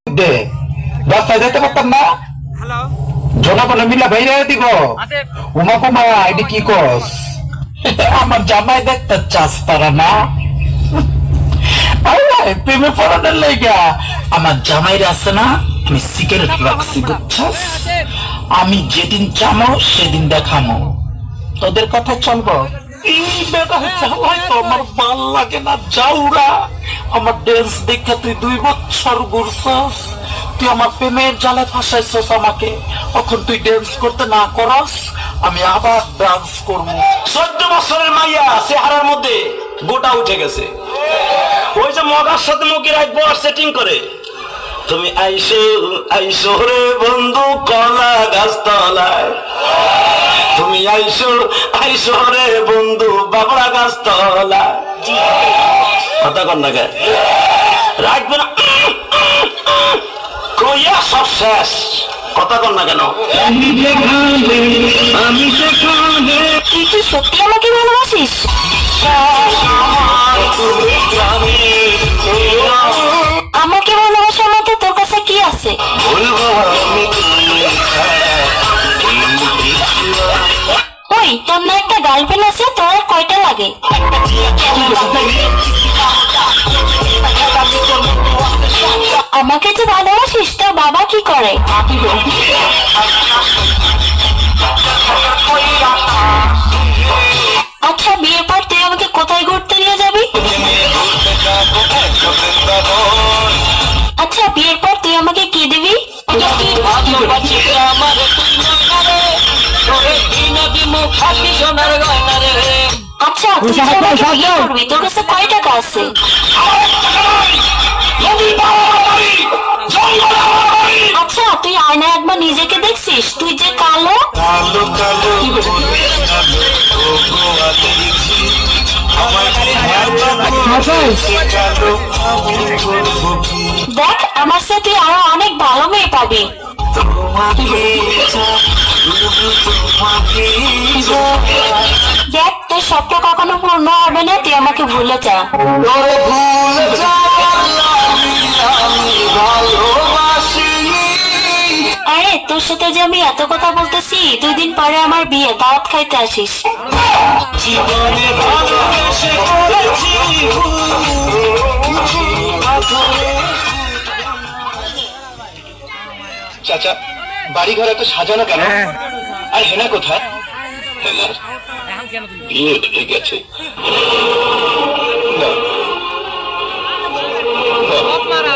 দে রাস্তায় যেতে পারতাম না। হ্যালো জনগণ মিলা বাইরে দিব আছে উমা কুমা এটি কি কস? আমার জামাই দেখতে চাস তারা না? প্রেমে পড়ানোর লাইগা আমার জামাইরা আছে না, আমি সিগারেট রাখছি বুঝছস। আমি যেদিন চামো সেদিন দেখামো, তোদের কথা চলবো। এই বেটা হয়তো আমার ভাল লাগে না, যাওরা আমার ড্যান্স দেখে তুই 2 বছর ঘুরছস, তুই আমার প্রেমের জালে ফাঁসাইছস আমাকে। এখন তুই ড্যান্স করতে না করস, আমি আবার ডান্স করবো। 14 বছরের মাইয়া চেহারার মধ্যে গোটা উঠে গেছে। ওই যে মগার সাথে মুখে রাখবো আর সেটিং করে, তুমি আইসো আইসো রে বন্ধু কলা গাছ তলায়, তুমি আইসো আইসো রে বন্ধু বাবলা গাছ তলায়। কথা কর না কে রাখবে না কইয়া সব শেষ। কথা কর না কেন? তুই কি সত্যি আমাকে ভালোবাসিস? আমাকে ভালোবাসার মধ্যে তোর কাছে কি আছে? ওই তোর না একটা গার্লফ্রেন্ড আছে, তোর আর কয়টা লাগে? আমাকে যে ভালোবাসিস, তোর বাবা কি করে? আচ্ছা বিয়ের পর তুই আমাকে কোথায় ঘুরতে নিয়ে যাবি? আচ্ছা বিয়ের পর তুই আমাকে কি দিবি? আচ্ছা তুই বিয়ে করবি, তোর কাছে কয় টাকা আছে? আচ্ছা তুই আয়নায় একবার নিজেকে দেখছিস? তুই যে কালো। দেখ আমার সাথে তুই আরো অনেক ভালো মেয়ে পাবি। দেখ তোর স্বপ্ন কখনো পূর্ণ হবে না, তুই আমাকে ভুলে যা। আরে তোর সাথে যে আমি এত কথা বলতেছি, 2 দিন পরে আমার বিয়ে, দাওয়াত খাইতে আসিস। চাচা বাড়ি ঘর এত সাজানো কেন? আর হেনা কোথায়? এখন কেন তুমি বিয়ে হয়ে গেছে। আপনারা